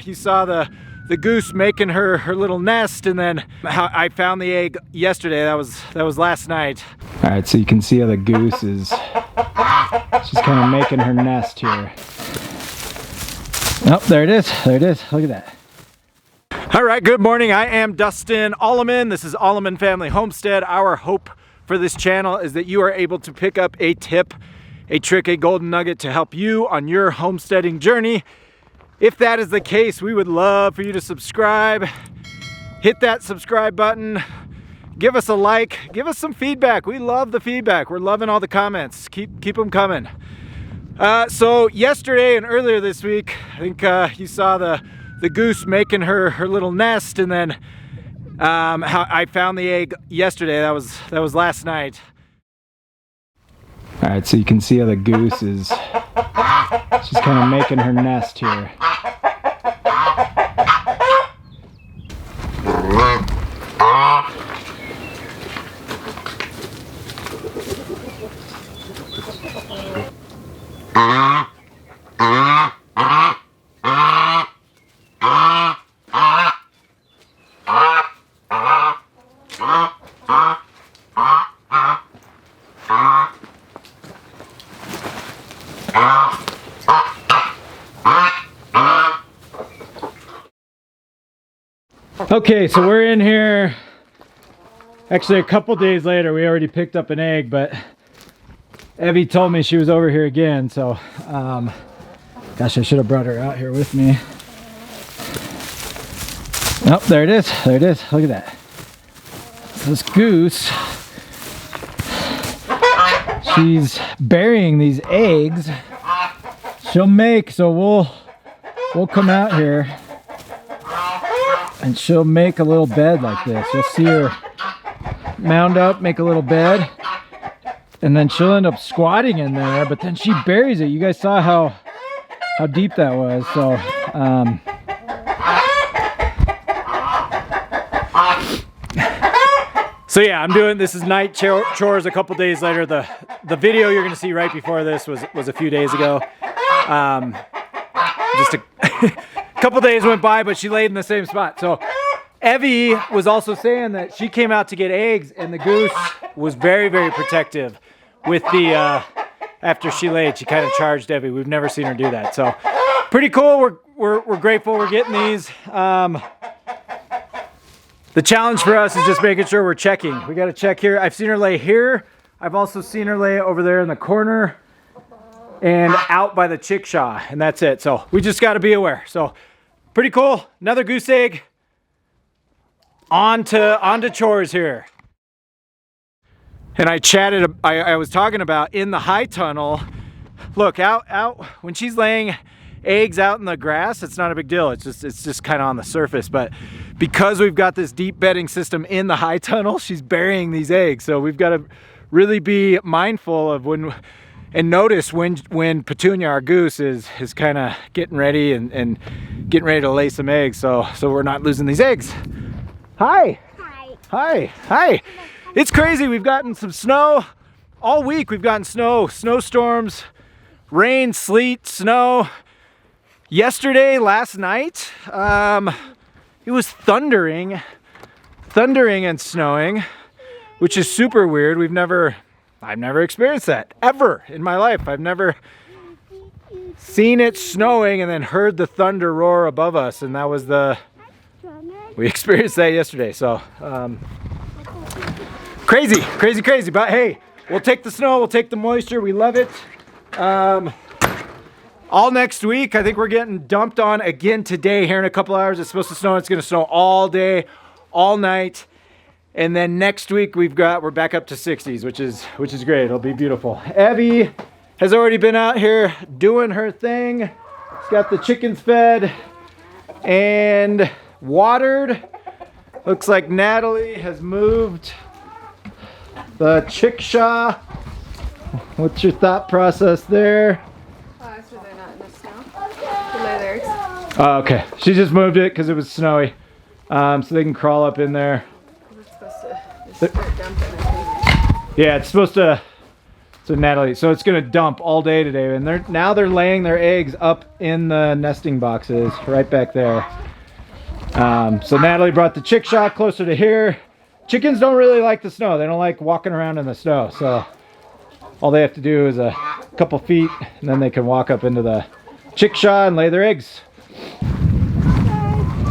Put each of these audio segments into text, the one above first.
you saw the goose making her little nest, and then how I found the egg yesterday. That was last night. All right, so you can see how the goose is, she's kind of making her nest here. Oh, there it is. There it is. Look at that. All right, good morning. I am Dustin Aleman. This is Aleman Family Homestead. Our hope for this channel is that you are able to pick up a tip, a trick, a golden nugget to help you on your homesteading journey. If that is the case, we would love for you to subscribe. Hit that subscribe button. Give us a like. Give us some feedback. We love the feedback. We're loving all the comments. Keep them coming. So yesterday and earlier this week, I think you saw the goose making her little nest, and then how I found the egg yesterday. That was last night. All right, so you can see how the goose is, she's kind of making her nest here. Okay, so we're in here. Actually, a couple days later, we already picked up an egg, but Evie told me she was over here again, so gosh, I should have brought her out here with me. Oh, there it is. There it is. Look at that. This goose, she's burying these eggs. She'll make, so we'll come out here and she'll make a little bed like this. You'll see her mound up, make a little bed, and then she'll end up squatting in there, but then she buries it. You guys saw how deep that was. So yeah, I'm doing, this is night chores a couple days later. The video you're gonna see right before this was a few days ago. Just a couple days went by, but she laid in the same spot. So Evie was also saying that she came out to get eggs, and the goose was very, very protective with the, after she laid, she kind of charged Evie. We've never seen her do that. So pretty cool. We're grateful we're getting these. The challenge for us is just making sure we're checking. We got to check here. I've seen her lay here. I've also seen her lay over there in the corner and out by the chickshaw, and that's it. So we just got to be aware. So pretty cool. Another goose egg. On to chores here. And I was talking about in the high tunnel. Look, out when she's laying eggs out in the grass, it's not a big deal. It's just kind of on the surface. But because we've got this deep bedding system in the high tunnel, she's burying these eggs. So we've got to really be mindful of and notice when Petunia, our goose, is kind of getting ready and getting ready to lay some eggs, so we're not losing these eggs. Hi. Hi. Hi. Hi. It's crazy. We've gotten some snow all week. We've gotten snowstorms, rain, sleet, snow. Yesterday, last night, it was thundering and snowing, which is super weird. I've never experienced that ever in my life. I've never seen it snowing and then heard the thunder roar above us, and that was we experienced that yesterday. So crazy, but hey, we'll take the snow, we'll take the moisture. We love it. All next week, I think we're getting dumped on again today. Here in a couple hours, it's supposed to snow. It's going to snow all day, all night. And then next week we're back up to 60s, which is great. It'll be beautiful. Evie has already been out here doing her thing. She's got the chickens fed and watered. Looks like Natalie has moved the chickshaw. What's your thought process there? So they're not in the snow. To lay their eggs. Oh, okay. She just moved it because it was snowy, so they can crawl up in there. It's supposed to just start dumping, I think. Yeah, it's supposed So Natalie, so it's gonna dump all day today, and now they're laying their eggs up in the nesting boxes right back there. So Natalie brought the chick shack closer to here. Chickens don't really like the snow. They don't like walking around in the snow. So all they have to do is a couple feet, and then they can walk up into the chickshaw and lay their eggs.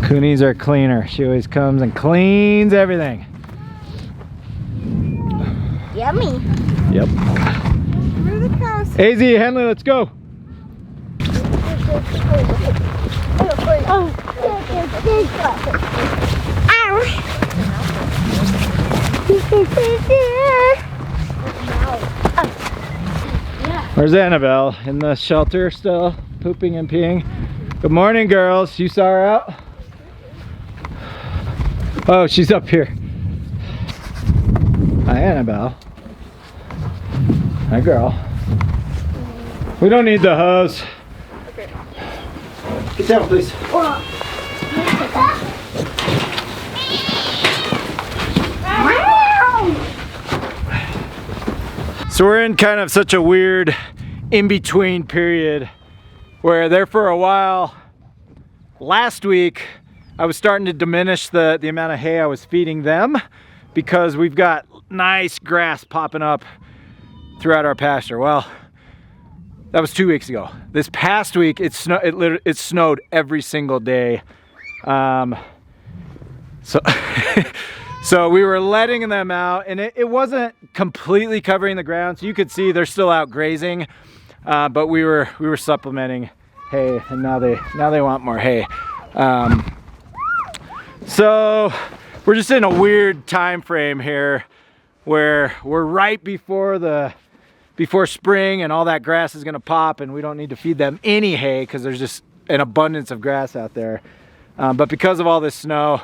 Coonies are cleaner. She always comes and cleans everything. Yummy. Yep. Where are the cows? AZ, Henley, let's go. Where's Annabelle? In the shelter still, pooping and peeing. Good morning, girls. You saw her out? Oh, she's up here. Hi, Annabelle. Hi, girl. We don't need the hose. Okay. Get down, please. So we're in kind of such a weird in-between period where there for a while, last week, I was starting to diminish the amount of hay I was feeding them because we've got nice grass popping up throughout our pasture. Well, that was 2 weeks ago. This past week, it snowed every single day. So we were letting them out, and it wasn't completely covering the ground, so you could see they're still out grazing, but we were supplementing hay, and now they want more hay. So we're just in a weird time frame here where we're right before spring and all that grass is gonna pop, and we don't need to feed them any hay because there's just an abundance of grass out there. But because of all this snow,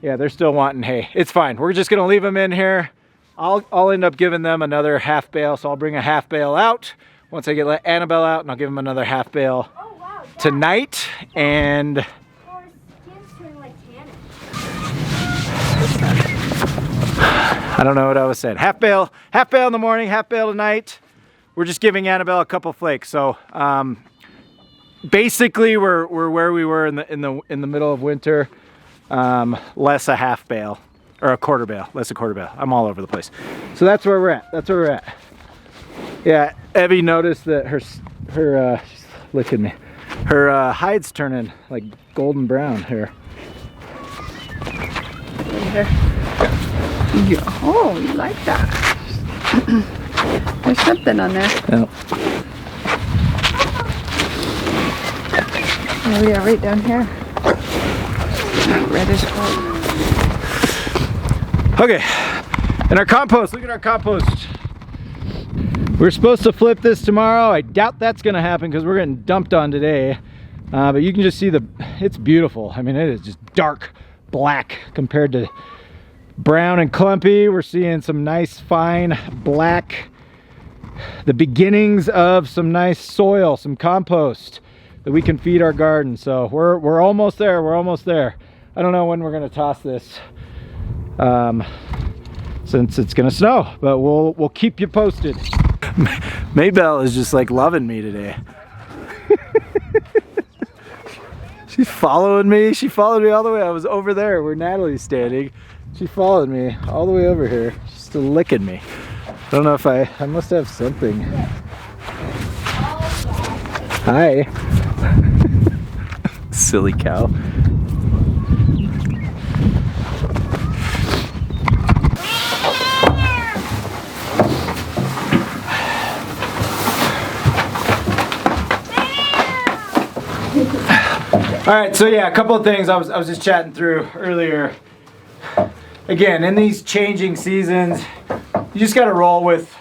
yeah, they're still wanting hay. It's fine. We're just gonna leave them in here. I'll end up giving them another half bale, so I'll bring a half bale out once I get Annabelle out, and I'll give them another half bale tonight. And I don't know what I was saying. Half bale in the morning, half bale tonight. We're just giving Annabelle a couple flakes. So basically, we're where we were in the middle of winter. Less a half bale or a quarter bale, less a quarter bale. I'm all over the place. So that's where we're at. Yeah, Evie noticed that her she's licking me. Her hide's turning like golden brown here. Oh, you like that? There's something on there. Yep. Oh yeah, right down here. Reddish color. Okay, and our compost, look at our compost. We're supposed to flip this tomorrow. I doubt that's gonna happen because we're getting dumped on today. But you can just see it's beautiful. I mean, it is just dark black compared to brown and clumpy. We're seeing some nice fine black, the beginnings of some nice soil, some compost that we can feed our garden. So we're almost there. I don't know when we're gonna toss this since it's gonna snow, but we'll keep you posted. Maebell is just like loving me today. She's following me. She followed me all the way. I was over there where Natalie's standing. She followed me all the way over here. She's still licking me. I don't know if I must have something. Hi. Silly cow. All right, so yeah, a couple of things I was just chatting through earlier. Again, in these changing seasons, you just got to roll with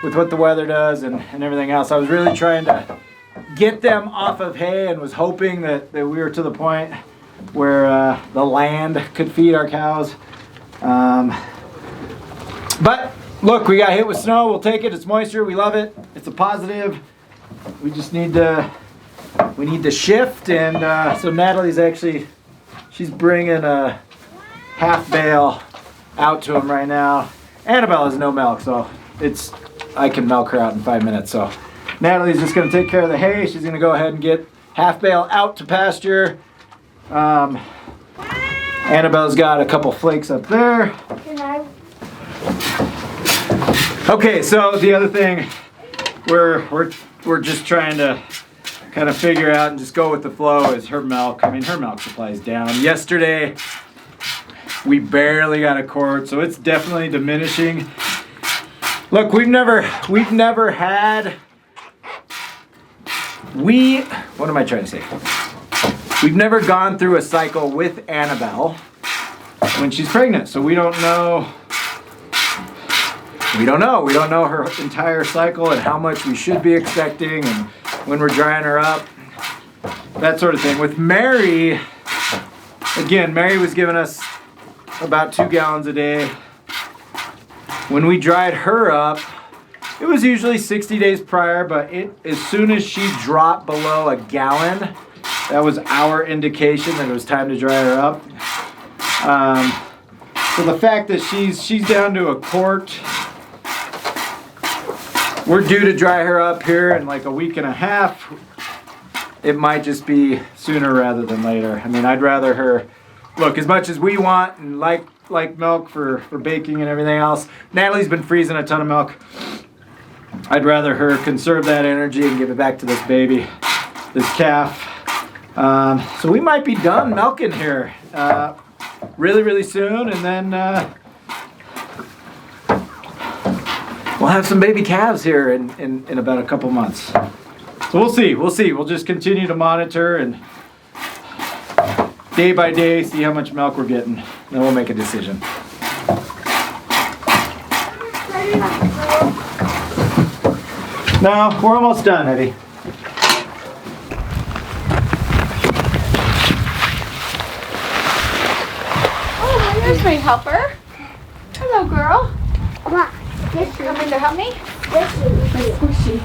what the weather does and everything else. I was really trying to get them off of hay and was hoping that we were to the point where the land could feed our cows. But look, we got hit with snow. We'll take it. It's moisture. We love it. It's a positive. We just need to shift. And so Natalie's she's bringing a half bale out to him right now. Annabelle has no milk, so it's I can milk her out in 5 minutes. So Natalie's just gonna take care of the hay. She's gonna go ahead and get half bale out to pasture. Annabelle's got a couple flakes up there. Okay, so the other thing we're just trying to kind of figure out and just go with the flow is her milk. I mean, her milk supply is down. Yesterday, we barely got a quart, so it's definitely diminishing. Look, we've never had. What am I trying to say? We've never gone through a cycle with Annabelle when she's pregnant, so we don't know. We don't know her entire cycle and how much we should be expecting and when we're drying her up, that sort of thing. With Mary, again, Mary was giving us about 2 gallons a day. When we dried her up, it was usually 60 days prior, but as soon as she dropped below a gallon, that was our indication that it was time to dry her up. So the fact that she's down to a quart, we're due to dry her up here in like a week and a half. It might just be sooner rather than later. I mean, I'd rather her, look, as much as we want and like milk for baking and everything else, Natalie's been freezing a ton of milk. I'd rather her conserve that energy and give it back to this baby, this calf. So we might be done milking here really, really soon, and then we'll have some baby calves here in about a couple months. So we'll see. We'll just continue to monitor and day by day see how much milk we're getting. Then we'll make a decision. No, we're almost done, Eddie. Oh, there's my helper. Hello, girl. What? You coming to help me? Squishy. Squishy.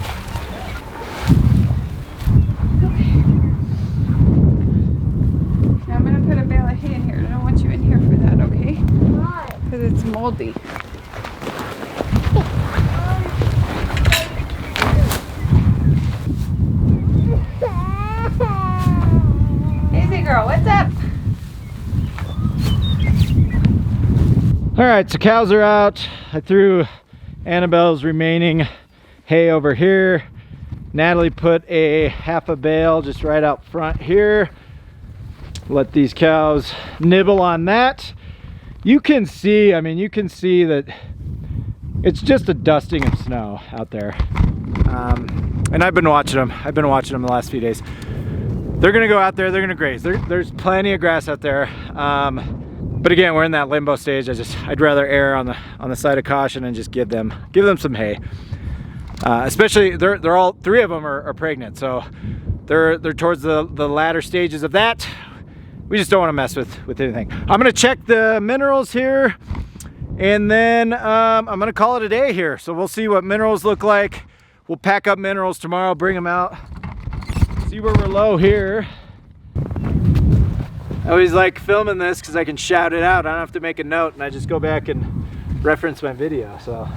Now I'm going to put a bale of hay in here. I don't want you in here for that, okay? Why? Because it's moldy. Easy, girl. What's up? All right, so cows are out. I threw Annabelle's remaining hay over here. Natalie put a half a bale just right out front here. Let these cows nibble on that. You can see, I mean, you can see that it's just a dusting of snow out there. And I've been watching them. I've been watching them the last few days. They're gonna go out there, they're gonna graze. There's plenty of grass out there. But again, we're in that limbo stage. I'd rather err on the side of caution and just give them some hay. Especially, they're all 3 of them are pregnant, so they're towards the latter stages of that. We just don't want to mess with anything. I'm gonna check the minerals here, and then I'm gonna call it a day here. So we'll see what minerals look like. We'll pack up minerals tomorrow, bring them out, see where we're low here. I always like filming this because I can shout it out. I don't have to make a note, and I just go back and reference my video. So.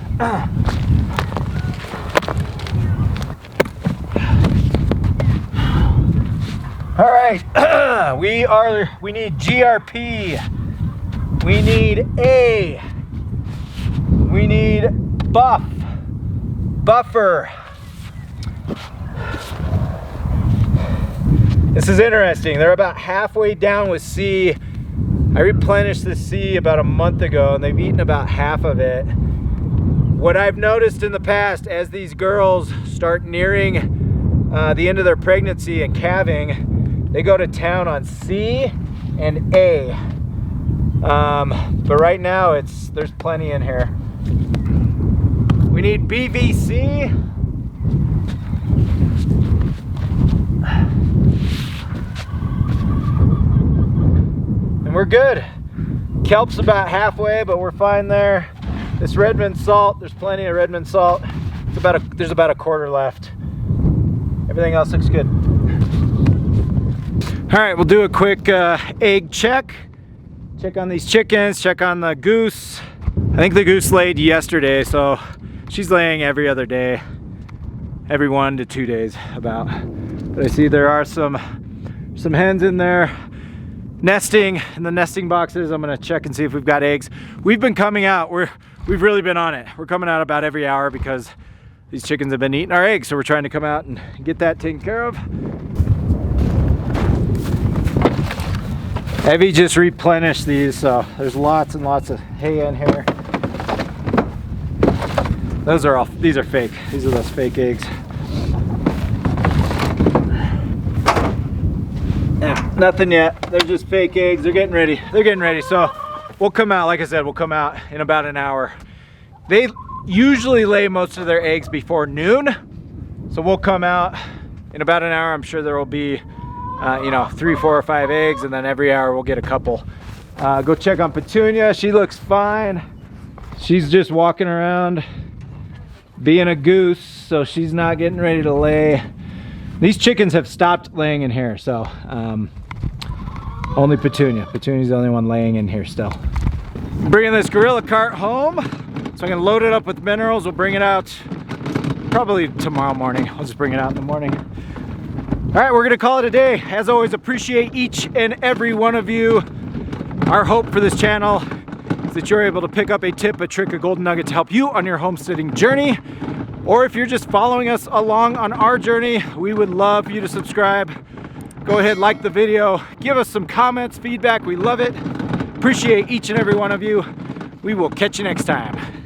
All right, we need GRP, we need A, we need buffer. This is interesting. They're about halfway down with C. I replenished the C about a month ago, and they've eaten about half of it. What I've noticed in the past, as these girls start nearing the end of their pregnancy and calving, they go to town on C and A. But right now, there's plenty in here. We need BVC. And we're good. Kelp's about halfway, but we're fine there. This Redmond salt, there's plenty of Redmond salt. There's about a quarter left. Everything else looks good. All right, we'll do a quick egg check. Check on these chickens, check on the goose. I think the goose laid yesterday, so She's laying every other day, every 1 to 2 days about. But I see there are some hens in there nesting in the nesting boxes. I'm gonna check and see if we've got eggs. We've been coming out, we've really been on it. We're coming out about every hour because these chickens have been eating our eggs, so we're trying to come out and get that taken care of. Evie just replenished these, so there's lots and lots of hay in here. These are fake. These are those fake eggs. Yeah, nothing yet. They're just fake eggs. They're getting ready. They're getting ready. So we'll come out, like I said, we'll come out in about an hour. They usually lay most of their eggs before noon. So we'll come out in about an hour. I'm sure there will be, you know, 3, 4, or 5 eggs, and then every hour we'll get a couple. Go check on Petunia. She looks fine. She's just walking around being a goose, so she's not getting ready to lay. These chickens have stopped laying in here, so only Petunia. Petunia's the only one laying in here still. Bringing this gorilla cart home, so I'm gonna load it up with minerals. We'll bring it out probably tomorrow morning. I'll just bring it out in the morning. All right, we're gonna call it a day. As always, appreciate each and every one of you. Our hope for this channel is that you're able to pick up a tip, a trick, a golden nugget to help you on your homesteading journey. Or if you're just following us along on our journey, we would love for you to subscribe. Go ahead, like the video, give us some comments, feedback. We love it. Appreciate each and every one of you. We will catch you next time.